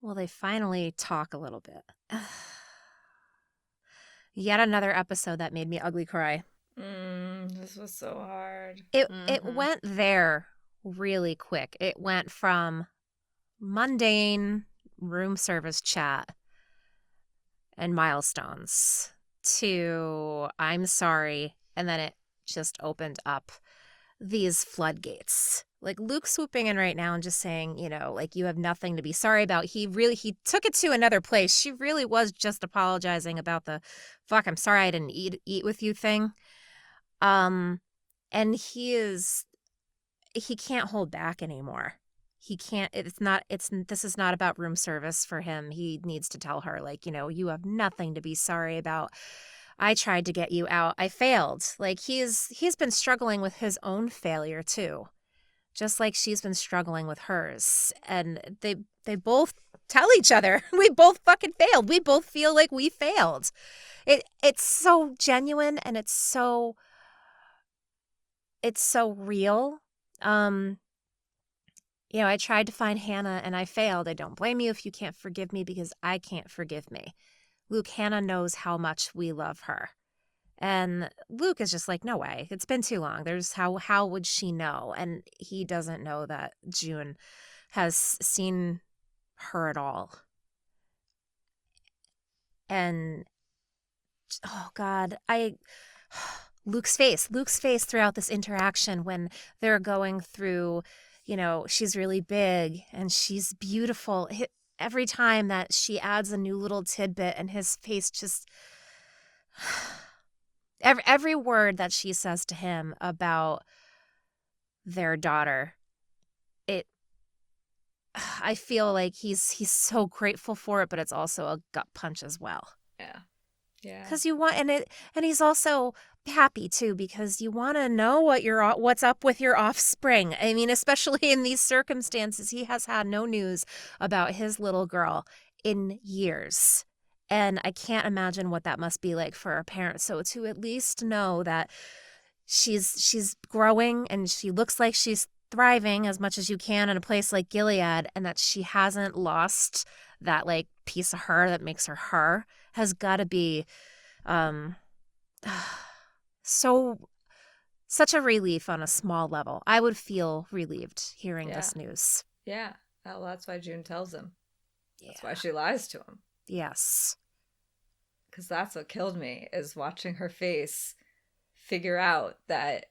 Well, they finally talk a little bit. Yet another episode that made me ugly cry. This was so hard. It went there really quick. It went from mundane room service chat and milestones to I'm sorry, and then it just opened up these floodgates. Like Luke swooping in right now and just saying, like you have nothing to be sorry about. He took it to another place. She really was just apologizing about the fuck, I'm sorry I didn't eat with you thing. And he can't hold back anymore. He can't, this is not about room service for him. He needs to tell her, like, you have nothing to be sorry about. I tried to get you out. I failed. Like he's been struggling with his own failure too, just like she's been struggling with hers. And they both tell each other, we both fucking failed. We both feel like we failed. It's so genuine and it's so real. I tried to find Hannah and I failed. I don't blame you if you can't forgive me because I can't forgive me. Luke, Hannah knows how much we love her. And Luke is just like, no way. It's been too long. There's how would she know? And he doesn't know that June has seen her at all. And oh God, Luke's face throughout this interaction when they're going through, she's really big and she's beautiful. Every time that she adds a new little tidbit and his face just every word that she says to him about their daughter, I feel like he's so grateful for it, but it's also a gut punch as well. Yeah. Yeah. Because you want, and he's also happy too, because you want to know what's up with your offspring. I mean, especially in these circumstances, he has had no news about his little girl in years. And I can't imagine what that must be like for a parent. So to at least know that she's growing and she looks like she's thriving as much as you can in a place like Gilead, and that she hasn't lost that like piece of her that makes her has got to be such a relief on a small level. I would feel relieved hearing Yeah. this news. Yeah. Well, that's why June tells him. Yeah. That's why she lies to him. Yes. Because that's what killed me, is watching her face figure out that,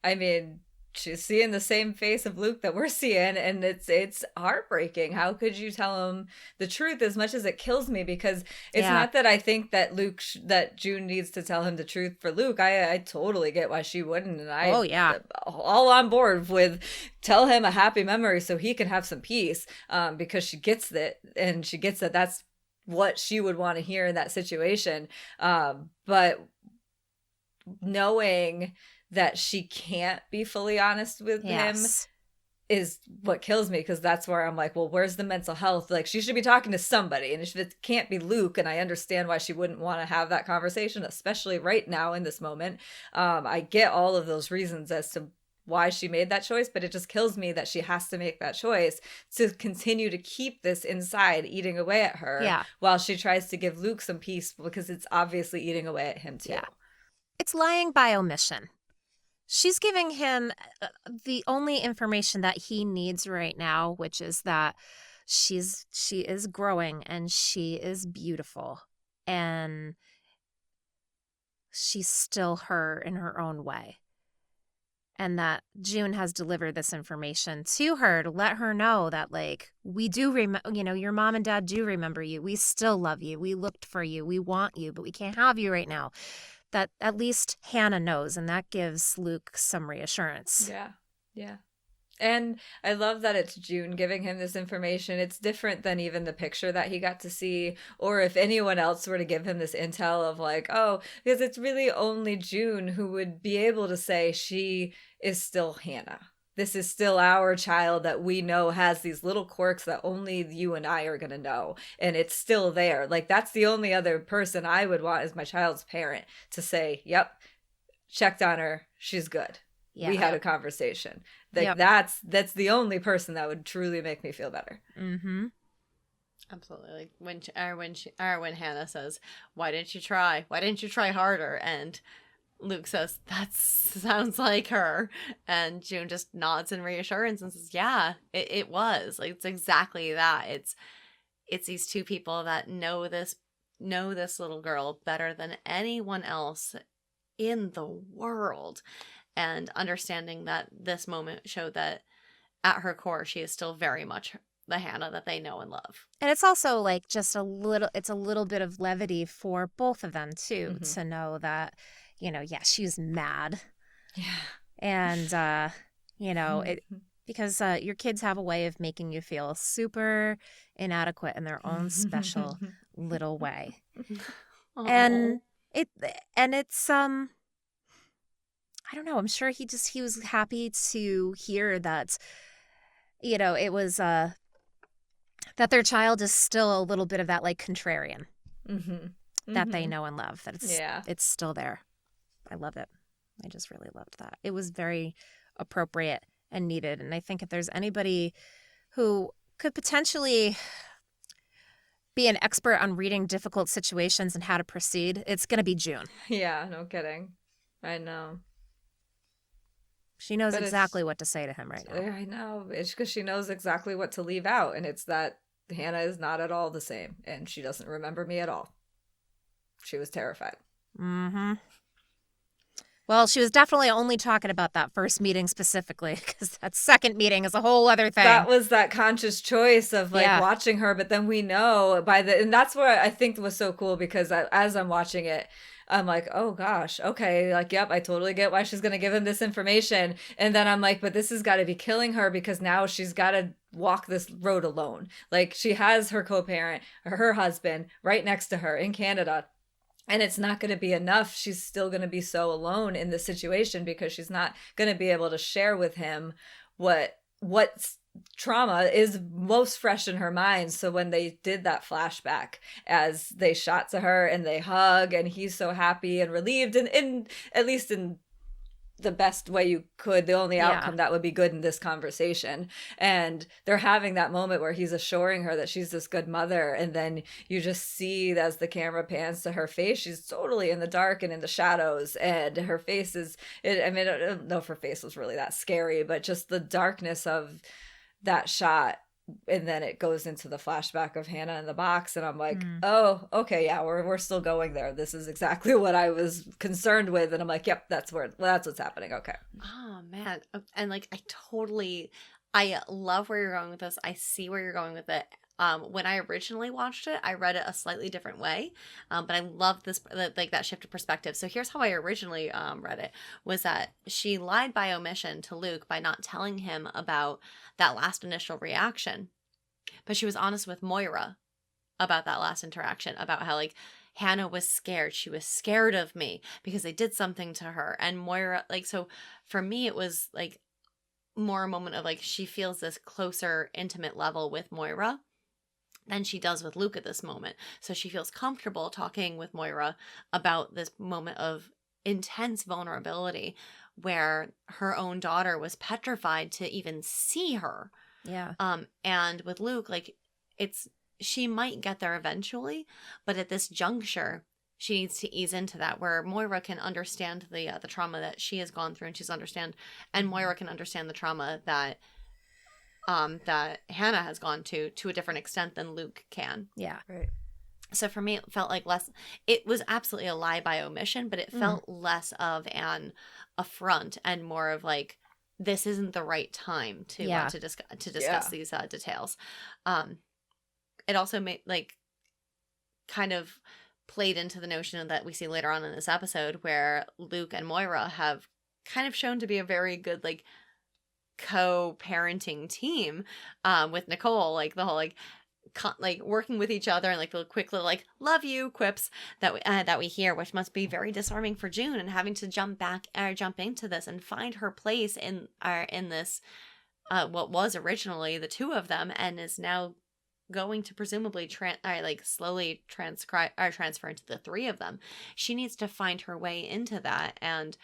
I mean, she's seeing the same face of Luke that we're seeing, and it's heartbreaking. How could you tell him the truth? As much as it kills me, because it's not that I think that that June needs to tell him the truth for Luke. I totally get why she wouldn't, and all on board with tell him a happy memory so he can have some peace, because she gets it, and she gets that that's what she would want to hear in that situation. But knowing that she can't be fully honest with him is what kills me, because that's where I'm like, well, where's the mental health? Like, she should be talking to somebody, and if it can't be Luke, and I understand why she wouldn't want to have that conversation, especially right now in this moment. I get all of those reasons as to why she made that choice, but it just kills me that she has to make that choice to continue to keep this inside eating away at her, while she tries to give Luke some peace, because it's obviously eating away at him too. It's lying by omission. She's giving him the only information that he needs right now, which is that she is growing and she is beautiful and she's still her in her own way. And that June has delivered this information to her to let her know that, like, we do remember, your mom and dad do remember you. We still love you. We looked for you. We want you, but we can't have you right now. That at least Hannah knows, and that gives Luke some reassurance. Yeah. Yeah. And I love that it's June giving him this information. It's different than even the picture that he got to see, or if anyone else were to give him this intel of like, oh, because it's really only June who would be able to say she is still Hannah. This is still our child that we know has these little quirks that only you and I are going to know. And it's still there. Like, that's the only other person I would want as my child's parent to say, yep, checked on her. She's good. Yeah. We had a conversation. Like, that's the only person that would truly make me feel better. Mm-hmm. Absolutely. Like when Hannah says, "Why didn't you try? Why didn't you try harder?" And Luke says, "That sounds like her," and June just nods in reassurance and says, "Yeah, it was. Like it's exactly that. It's these two people that know this little girl better than anyone else in the world, and understanding that this moment showed that at her core she is still very much the Hannah that they know and love." And it's also like just it's a little bit of levity for both of them too, Mm-hmm. to know that, yeah, she's mad. Yeah. And, it, because your kids have a way of making you feel super inadequate in their own special little way. Oh. And it's, I don't know, I'm sure he was happy to hear that, it was, that their child is still a little bit of that like contrarian that they know and love, that it's still there. I love it. I just really loved that. It was very appropriate and needed. And I think if there's anybody who could potentially be an expert on reading difficult situations and how to proceed, it's going to be June. Yeah, no kidding. I know. She knows exactly what to say to him right now. I know. It's because she knows exactly what to leave out. And it's that Hannah is not at all the same. And she doesn't remember me at all. She was terrified. Mm-hmm. Well, she was definitely only talking about that first meeting specifically, because that second meeting is a whole other thing. That was that conscious choice of watching her, but then we know and that's what I think was so cool, because as I'm watching it, I'm like, oh gosh, okay, like, yep, I totally get why she's going to give him this information. And then I'm like, but this has got to be killing her, because now she's got to walk this road alone. Like, she has her co-parent, her husband, right next to her in Canada. And it's not going to be enough. She's still going to be so alone in this situation, because she's not going to be able to share with him what trauma is most fresh in her mind. So when they did that flashback, as they shot to her and they hug, and he's so happy and relieved, and at least in the best way you could, the only outcome that would be good in this conversation. And they're having that moment where he's assuring her that she's this good mother, and then you just see, as the camera pans to her face, she's totally in the dark and in the shadows, and her face is, I don't know if her face was really that scary, but just the darkness of that shot. And then it goes into the flashback of Hannah in the box, and I'm like, oh, okay, yeah, we're still going there. This is exactly what I was concerned with. And I'm like, yep, that's what's happening. Okay. Oh man. And like I love where you're going with this. I see where you're going with it. When I originally watched it, I read it a slightly different way, but I love this, like that shift of perspective. So here's how I originally read it, was that she lied by omission to Luke by not telling him about that last initial reaction, but she was honest with Moira about that last interaction, about how like Hannah was scared. She was scared of me because they did something to her. And Moira, like, so for me, it was like more a moment of like, she feels this closer, intimate level with Moira than she does with Luke at this moment. So she feels comfortable talking with Moira about this moment of intense vulnerability where her own daughter was petrified to even see her. Yeah. And with Luke, like, she might get there eventually, but at this juncture, she needs to ease into that, where Moira can understand the trauma that she has gone through, and Moira can understand the trauma that Hannah has gone to a different extent than Luke can. Yeah. Right. So for me, it felt like it was absolutely a lie by omission, but it felt less of an affront and more of like, this isn't the right time to discuss these details. It also made like kind of played into the notion that we see later on in this episode, where Luke and Moira have kind of shown to be a very good like co-parenting team with Nicole, like the whole like working with each other, and like the quick little like love you quips that we hear, which must be very disarming for June, and having to jump into this and find her place in this what was originally the two of them, and is now going to presumably slowly transfer into the three of them. She needs to find her way into that, and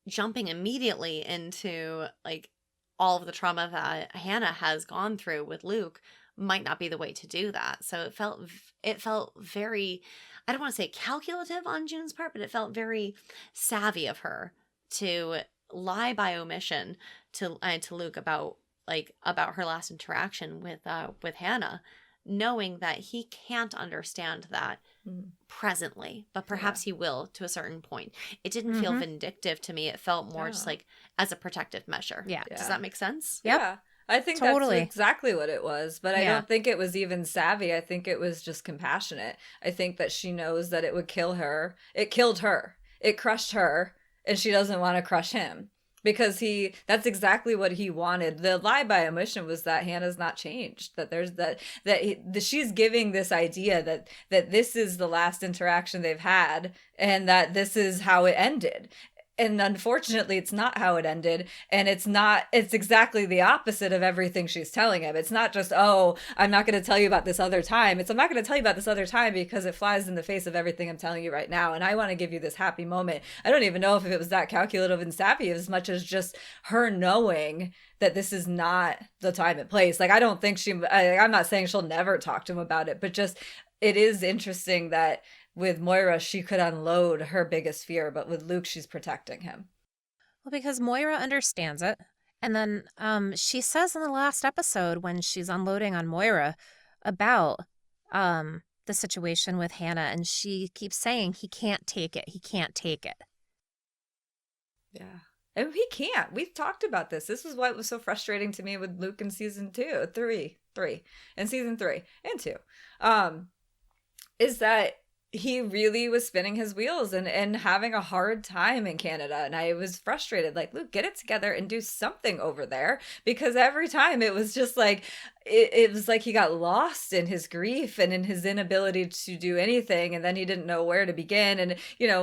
jumping immediately into like all of the trauma that Hannah has gone through with Luke might not be the way to do that. So it felt very, I don't want to say calculative on June's part, but it felt very savvy of her to lie by omission to Luke about her last interaction with Hannah, knowing that he can't understand that presently, but perhaps he will to a certain point. It didn't feel vindictive to me. It felt more just like as a protective measure. Yeah. Does that make sense? Yep. Yeah. I think Totally. that's exactly what it was, but I Yeah. don't think it was even savvy. I think it was just compassionate. I think that she knows that it would kill her. It killed her. It crushed her, and she doesn't want to crush him because that's exactly what he wanted. The lie by omission was that Hannah's not changed, that there's that she's giving this idea that this is the last interaction they've had and that this is how it ended. And unfortunately, it's not how it ended. And it's exactly the opposite of everything she's telling him. It's not just, oh, I'm not going to tell you about this other time. I'm not going to tell you about this other time because it flies in the face of everything I'm telling you right now. And I want to give you this happy moment. I don't even know if it was that calculative and savvy as much as just her knowing that this is not the time and place. Like, I don't think I'm not saying she'll never talk to him about it, but just it is interesting that with Moira, she could unload her biggest fear, but with Luke, she's protecting him. Well, because Moira understands it. And then she says in the last episode when she's unloading on Moira about the situation with Hannah, and she keeps saying he can't take it. He can't take it. Yeah. And he can't. We've talked about this. This is what was so frustrating to me with Luke in season 3 and season 3 and 2. Is that he really was spinning his wheels and having a hard time in Canada. And I was frustrated, like, Luke, get it together and do something over there. Because every time it was just like, it was like he got lost in his grief and in his inability to do anything. And then he didn't know where to begin. And,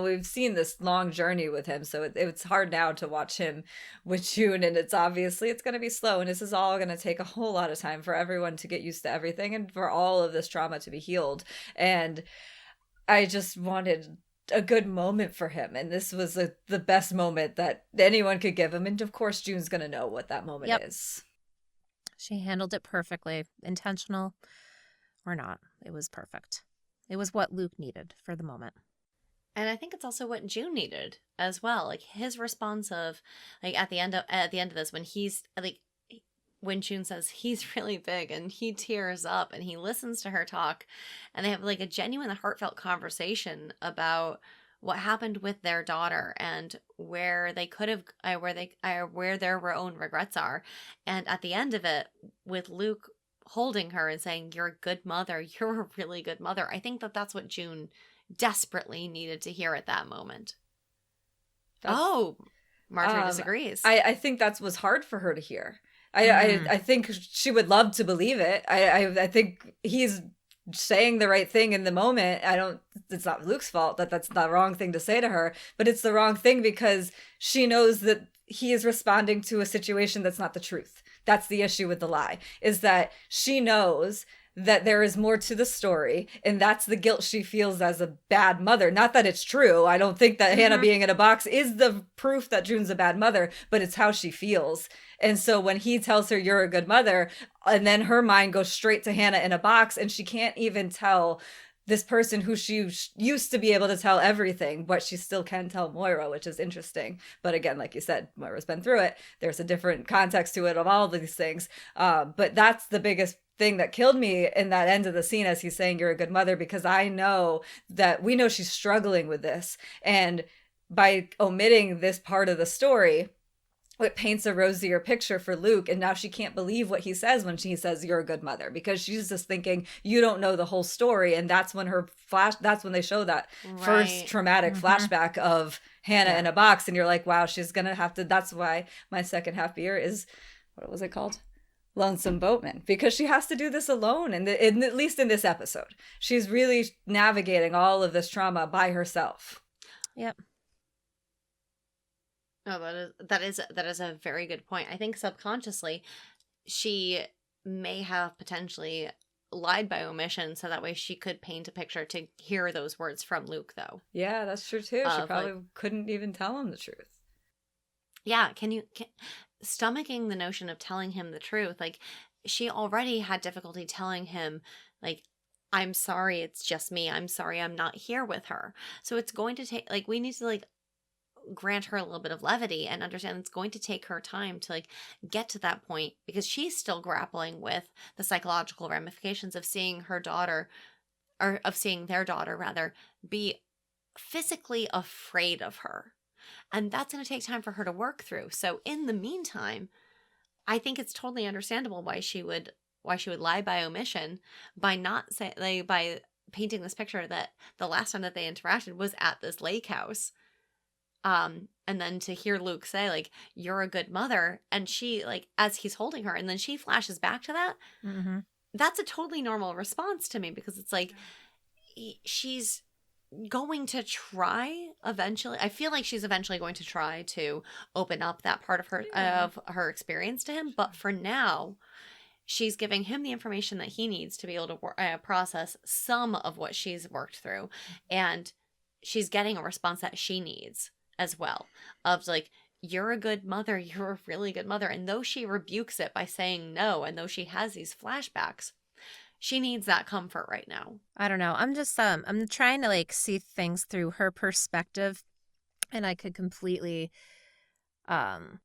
we've seen this long journey with him. So it's hard now to watch him with June. And it's going to be slow. And this is all going to take a whole lot of time for everyone to get used to everything and for all of this trauma to be healed. And I just wanted a good moment for him. And this was the best moment that anyone could give him. And of course, June's going to know what that moment is. She handled it perfectly, intentional or not. It was perfect. It was what Luke needed for the moment. And I think it's also what June needed as well. Like his response of like at the end of this, when he's like, when June says he's really big and he tears up and he listens to her talk and they have like a genuine heartfelt conversation about what happened with their daughter and where they could have, where their own regrets are. And at the end of it, with Luke holding her and saying, "You're a good mother. You're a really good mother." I think that's what June desperately needed to hear at that moment. Marjorie disagrees. I think that was hard for her to hear. I think she would love to believe it. I think he's saying the right thing in the moment. It's not Luke's fault that's the wrong thing to say to her, but it's the wrong thing because she knows that he is responding to a situation that's not the truth. That's the issue with the lie, is that she knows that there is more to the story, and that's the guilt she feels as a bad mother. Not that it's true. I don't think that Hannah being in a box is the proof that June's a bad mother, but it's how she feels. And so when he tells her, "You're a good mother," and then her mind goes straight to Hannah in a box, and she can't even tell this person who she used to be able to tell everything, but she still can tell Moira, which is interesting. But again, like you said, Moira's been through it. There's a different context to it of all these things. But that's the biggest thing that killed me in that end of the scene as he's saying, "You're a good mother," because I know that we know she's struggling with this. And by omitting this part of the story, it paints a rosier picture for Luke, and now she can't believe what he says when he says, "You're a good mother," because she's just thinking you don't know the whole story. And that's when that's when they show that first traumatic flashback of Hannah in a box, and you're like, wow, she's gonna have to. That's why my second half beer is, what was it called? Lonesome Boatman, because she has to do this alone, and at least in this episode, she's really navigating all of this trauma by herself. Yep. No, that is a very good point. I think subconsciously she may have potentially lied by omission so that way she could paint a picture to hear those words from Luke, though. Yeah, that's true too. She probably couldn't even tell him the truth. Yeah, can stomaching the notion of telling him the truth, like she already had difficulty telling him, like, I'm sorry, it's just me. I'm sorry, I'm not here with her. So it's going to take, like, we need to, like, grant her a little bit of levity and understand it's going to take her time to, like, get to that point, because she's still grappling with the psychological ramifications of seeing her daughter, or of seeing their daughter rather, be physically afraid of her. And that's going to take time for her to work through. So in the meantime, I think it's totally understandable why she would lie by omission, by not say, like, by painting this picture that the last time that they interacted was at this lake house. And then to hear Luke say, like, you're a good mother, and she, like, as he's holding her, and then she flashes back to that, Mm-hmm. that's a totally normal response to me, because it's like, she's going to try eventually. I feel like she's eventually going to try to open up that part of her experience to him, but for now, she's giving him the information that he needs to be able to process some of what she's worked through, and she's getting a response that she needs as well, of like, you're a good mother, you're a really good mother. And though she rebukes it by saying no, and though she has these flashbacks, she needs that comfort right now. I don't know. I'm just I'm trying to like see things through her perspective, and I could completely I'm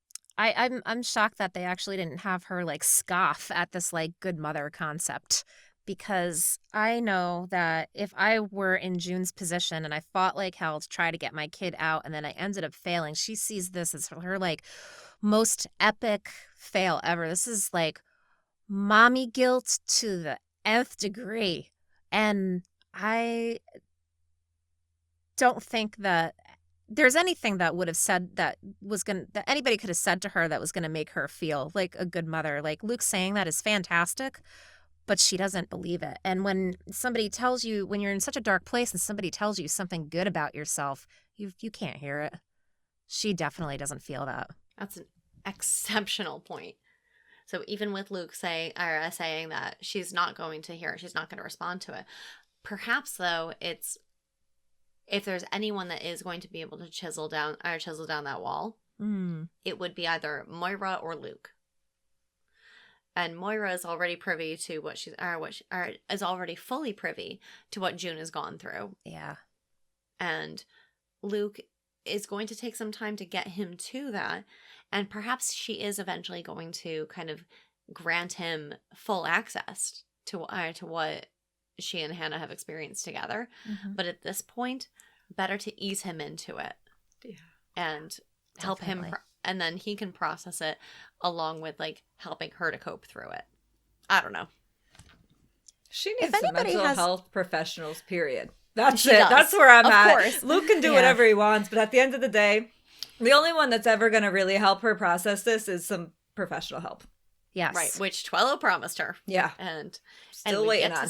shocked that they actually didn't have her like scoff at this like good mother concept, because I know that if I were in June's position and I fought like hell to try to get my kid out and then I ended up failing, she sees this as her like most epic fail ever. This is like mommy guilt to the nth degree. And I don't think that there's anything that would have said that anybody could have said to her that was going to make her feel like a good mother. Like Luke saying that is fantastic, but she doesn't believe it. And when somebody tells you, when you're in such a dark place and somebody tells you something good about yourself, you can't hear it. She definitely doesn't feel that. That's an exceptional point. So even with Luke saying that she's not going to hear it, she's not going to respond to it. Perhaps though, it's, if there's anyone that is going to be able to chisel down that wall, it would be either Moira or Luke. And Moira is already privy to is already fully privy to what June has gone through. Yeah. And Luke is going to take some time to get him to that. And perhaps she is eventually going to kind of grant him full access to what she and Hannah have experienced together. Mm-hmm. But at this point, better to ease him into it. Yeah. And help him, and then he can process it along with like helping her to cope through it. I don't know. She needs some mental health professionals, period. That's it. Does. That's where I'm at. Of course. Luke can do whatever he wants, but at the end of the day, the only one that's ever going to really help her process this is some professional help. Yes. Right, which Twello promised her. Yeah. And Still waiting on.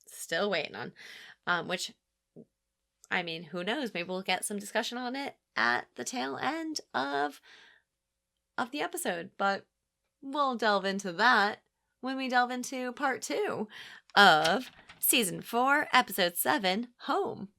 Still waiting on. Which, I mean, who knows? Maybe we'll get some discussion on it at the tail end of the episode. But we'll delve into that when we delve into part 2 of Season 4, Episode 7, Home.